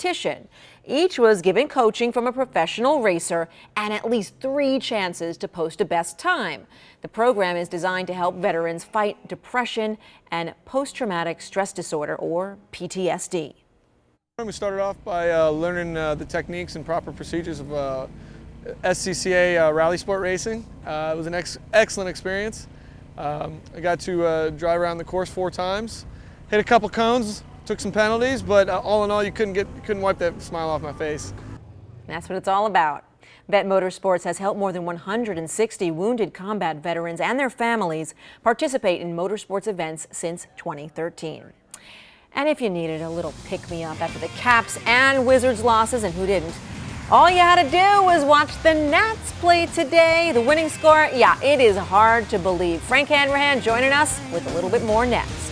competition. Each was given coaching from a professional racer and at least 3 chances to post a best time. The program is designed to help veterans fight depression and post-traumatic stress disorder, or PTSD. We started off by learning the techniques and proper procedures of SCCA rally sport racing. It was an excellent experience. I got to drive around the course 4 times, hit a couple cones, took some penalties, but all in all, you couldn't wipe that smile off my face. That's what it's all about. Vet Motorsports has helped more than 160 wounded combat veterans and their families participate in motorsports events since 2013. And if you needed a little pick-me-up after the Caps and Wizards losses, and who didn't, all you had to do was watch the Nats play today. The winning score, yeah, it is hard to believe. Frank Hanrahan joining us with a little bit more next.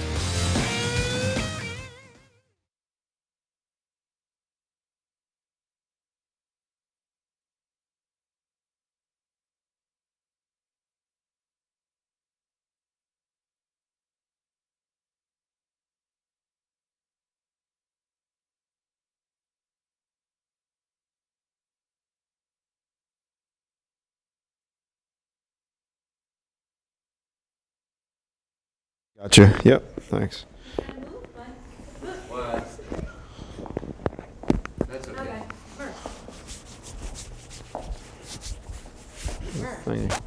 Gotcha. Yep. Thanks. What? That's okay. Thank you.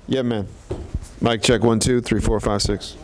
Yeah, man. Mic check 1 2 3 4 5 6.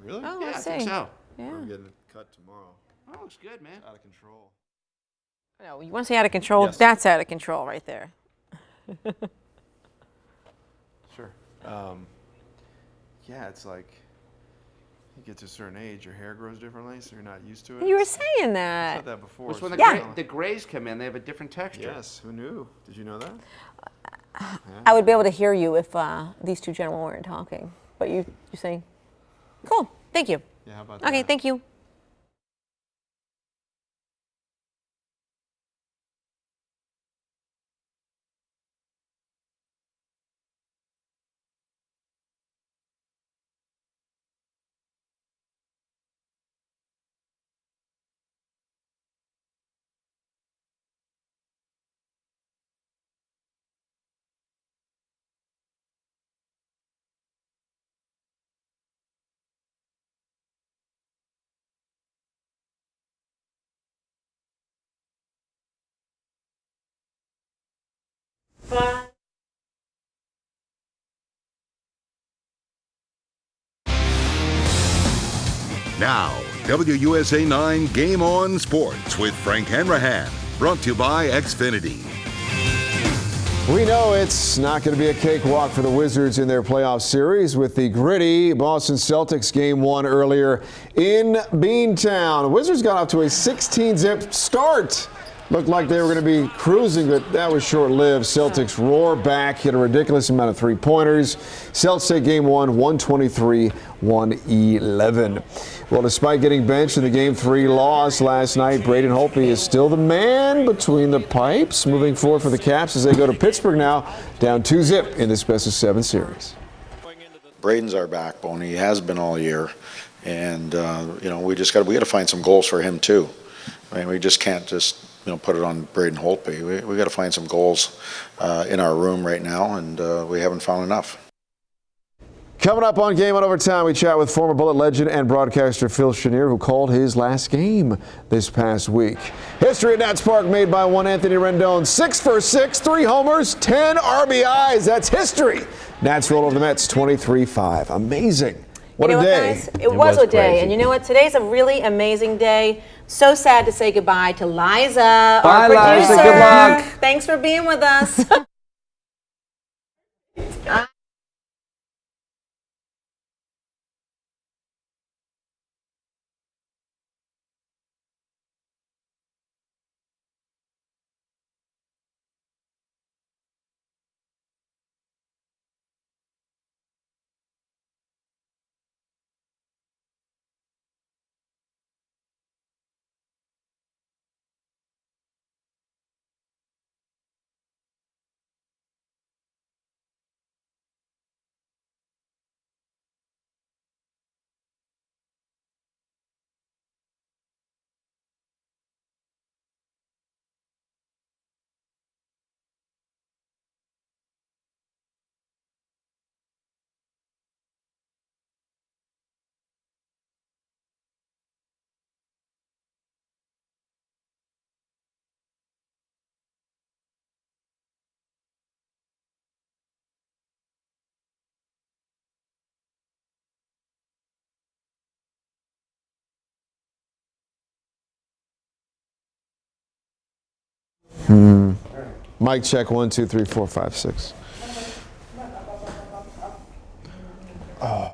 Really? Oh, Yeah, I let's think see. so. Yeah. I'm getting it cut tomorrow. Oh, it's good, man. Out of control. No, you want to say out of control? Yes. That's out of control right there. Sure. Yeah, it's like you get to a certain age, your hair grows differently, so you're not used to it. You were saying I that. said that before. Which when the grays come in, they have a different texture. Yes, who knew? Did you know that? I would be able to hear you if these two gentlemen weren't talking. But you're saying, cool, thank you. Yeah, how about that? Okay, thank you. Now, WUSA 9 Game On Sports with Frank Hanrahan. Brought to you by Xfinity. We know it's not going to be a cakewalk for the Wizards in their playoff series with the gritty Boston Celtics game 1 earlier in Beantown. The Wizards got off to a 16-zip start. Looked like they were going to be cruising, but that was short-lived. Celtics roar back, hit a ridiculous amount of three-pointers. Celtics take game 1, 123-111. Well, despite getting benched in the Game 3 loss last night, Braden Holtby is still the man between the pipes, moving forward for the Caps as they go to Pittsburgh now, down 2-zip in this best-of-7 series. Braden's our backbone. He has been all year, and we got to find some goals for him too. I mean, we just can't just put it on Braden Holtby. We got to find some goals in our room right now, and we haven't found enough. Coming up on Game On Overtime, we chat with former Bullet legend and broadcaster Phil Chenier, who called his last game this past week. History at Nats Park made by one Anthony Rendon. 6 for 6, 3 homers, 10 RBIs. That's history. Nats roll over the Mets 23-5. Amazing. What a day. Guys? It was a day. And you know what? Today's a really amazing day. So sad to say goodbye to Liza, our producer. Liza. Good luck. Thanks for being with us. Mic check 1, 2, 3, 4, 5, 6. Oh.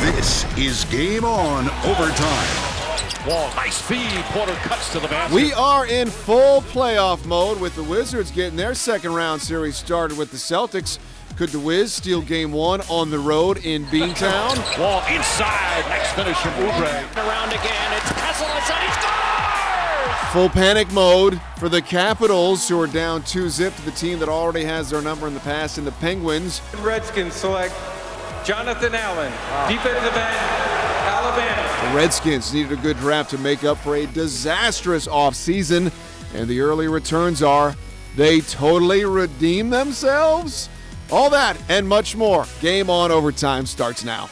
This is Game On Overtime. Wall, nice feed. Porter cuts to the basket. We are in full playoff mode with the Wizards getting their second round series started with the Celtics. Could the Wiz steal game one on the road in Beantown? Wall inside. Nice finish from Oubre. Around again. It's Kesselus and he scores! Full panic mode for the Capitals, who are down 2-0 to the team that already has their number in the past, and the Penguins. Redskins select Jonathan Allen, defensive end, Alabama. The Redskins needed a good draft to make up for a disastrous offseason, and the early returns are they totally redeem themselves? All that and much more. Game On Overtime starts now.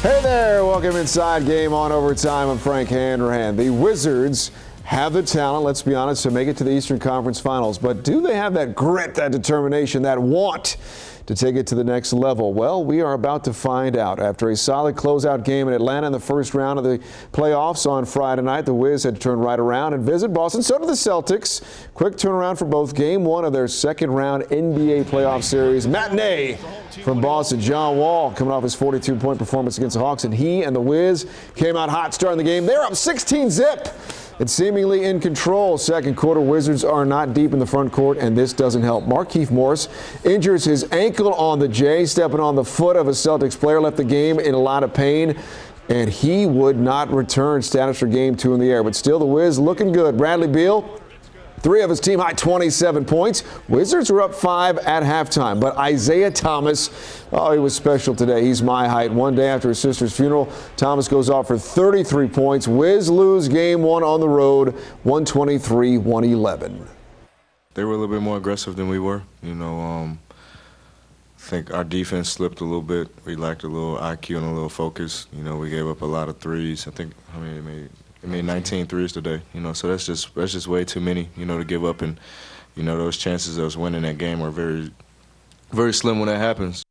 Hey there, welcome inside Game On Overtime. I'm Frank Hanrahan. The Wizards have the talent, let's be honest, to make it to the Eastern Conference Finals. But do they have that grit, that determination, that want to take it to the next level? Well, we are about to find out. After a solid closeout game in Atlanta in the first round of the playoffs on Friday night, the Wiz had to turn right around and visit Boston. So did the Celtics. Quick turnaround for both. Game 1 of their second round NBA playoff series. Matinee from Boston. John Wall coming off his 42-point performance against the Hawks, and he and the Wiz came out hot starting the game. They're up 16-zip. And seemingly in control. Second quarter, Wizards are not deep in the front court, and this doesn't help. Markieff Morris injures his ankle on the J, stepping on the foot of a Celtics player, left the game in a lot of pain, and he would not return. Status for game 2 in the air. But still, the Wiz looking good. Bradley Beal, 3 of his team high 27 points. Wizards were up 5 at halftime. But Isaiah Thomas, oh, he was special today. He's my height. One day after his sister's funeral, Thomas goes off for 33 points. Wiz lose game 1 on the road, 123-111. They were a little bit more aggressive than we were. I think our defense slipped a little bit. We lacked a little IQ and a little focus. We gave up a lot of threes. I think, they made 19 threes today, so that's just way too many, to give up. And, those chances of us winning that game are very, very slim when that happens.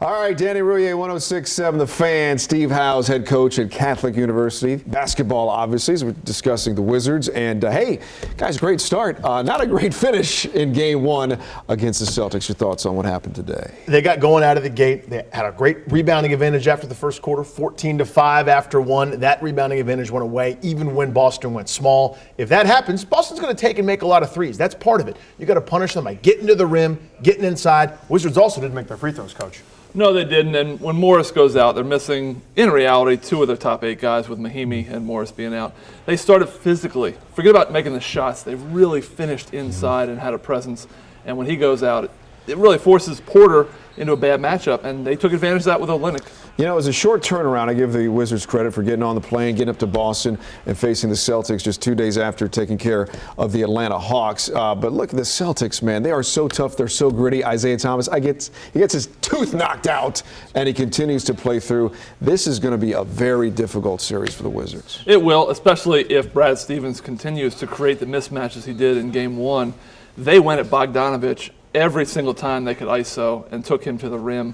All right, Danny Rouillet, 106.7 The Fan. Steve Howes, head coach at Catholic University. Basketball, obviously, as we're discussing the Wizards. And, hey, guys, great start. Not a great finish in game 1 against the Celtics. Your thoughts on what happened today? They got going out of the gate. They had a great rebounding advantage after the first quarter, 14-5 after 1. That rebounding advantage went away even when Boston went small. If that happens, Boston's going to take and make a lot of threes. That's part of it. You got to punish them by getting to the rim, getting inside. Wizards also didn't make their free throws, Coach. No, they didn't. And when Morris goes out, they're missing, in reality, 2 of their top 8 guys, with Mahimi and Morris being out. They started physically. Forget about making the shots. They really finished inside and had a presence. And when he goes out, it really forces Porter into a bad matchup, and they took advantage of that with Olynyk. It was a short turnaround. I give the Wizards credit for getting on the plane, getting up to Boston, and facing the Celtics just 2 days after taking care of the Atlanta Hawks. But look at the Celtics, man. They are so tough. They're so gritty. Isaiah Thomas, he gets his tooth knocked out, and he continues to play through. This is going to be a very difficult series for the Wizards. It will, especially if Brad Stevens continues to create the mismatches he did in Game 1. They went at Bogdanovich every single time they could ISO and took him to the rim.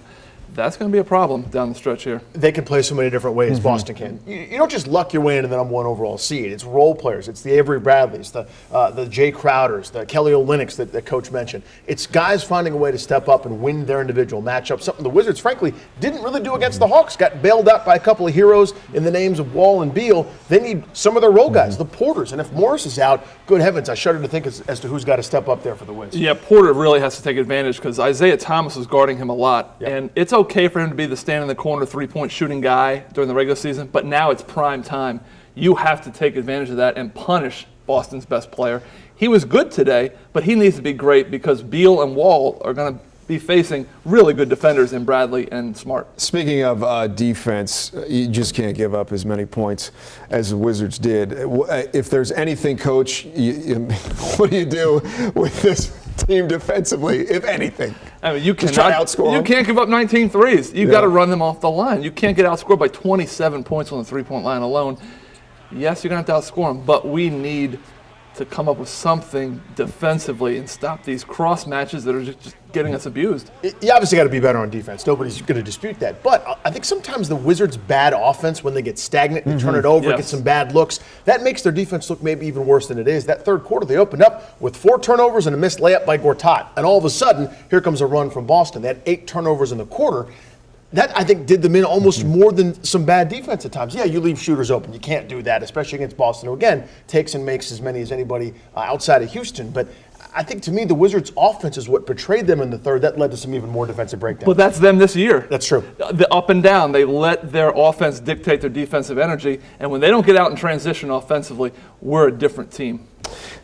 That's going to be a problem down the stretch here. They can play so many different ways, Boston can. You don't just luck your way into the number 1 overall seed. It's role players. It's the Avery Bradleys, the Jay Crowders, the Kelly Olynyks that Coach mentioned. It's guys finding a way to step up and win their individual matchup, something the Wizards, frankly, didn't really do against the Hawks. Got bailed out by a couple of heroes in the names of Wall and Beal. They need some of their role guys, the Porters. And if Morris is out, good heavens, I shudder to think as to who's got to step up there for the Wizards. Yeah, Porter really has to take advantage because Isaiah Thomas was guarding him a lot. Yep. And it's okay for him to be the stand in the corner 3-point shooting guy during the regular season, but now it's prime time. You have to take advantage of that and punish Boston's best player. He was good today, but he needs to be great because Beal and Wall are going to be facing really good defenders in Bradley and Smart. Speaking of defense, you just can't give up as many points as the Wizards did. If there's anything, Coach, what do you do with this team defensively, if anything? I mean, you just try to outscore them. You can't give up 19 threes. You've got to run them off the line. You can't get outscored by 27 points on the 3-point line alone. Yes, you're going to have to outscore them, but we need to come up with something defensively and stop these cross matches that are just getting us abused. You obviously got to be better on defense. Nobody's going to dispute that. But I think sometimes the Wizards' bad offense, when they get stagnant, they turn it over, get some bad looks, that makes their defense look maybe even worse than it is. That third quarter, they opened up with 4 turnovers and a missed layup by Gortat. And all of a sudden, here comes a run from Boston. They had 8 turnovers in the quarter. That, I think, did them in almost more than some bad defense at times. Yeah, you leave shooters open. You can't do that, especially against Boston, who, again, takes and makes as many as anybody outside of Houston. But I think, to me, the Wizards' offense is what betrayed them in the third. That led to some even more defensive breakdowns. But that's them this year. That's true. The up and down, they let their offense dictate their defensive energy. And when they don't get out and transition offensively, we're a different team.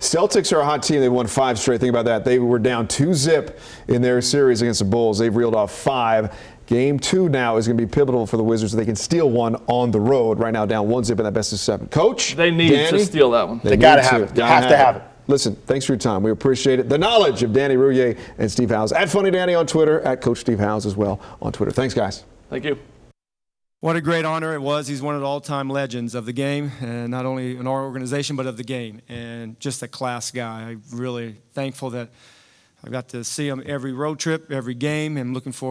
Celtics are a hot team. They won 5 straight. Think about that. They were down 2-zip in their series against the Bulls. They've reeled off 5. Game 2 now is going to be pivotal for the Wizards so they can steal one on the road. Right now down 1-zip in that best of 7. Coach? They need to steal that one. They got to have it. They have to have it. Listen, thanks for your time. We appreciate it. The knowledge of Danny Rouillet and Steve Howes. @FunnyDanny on Twitter, @Coach Steve Howes as well on Twitter. Thanks, guys. Thank you. What a great honor it was. He's one of the all-time legends of the game, and not only in our organization, but of the game, and just a class guy. I'm really thankful that I got to see him every road trip, every game, and looking forward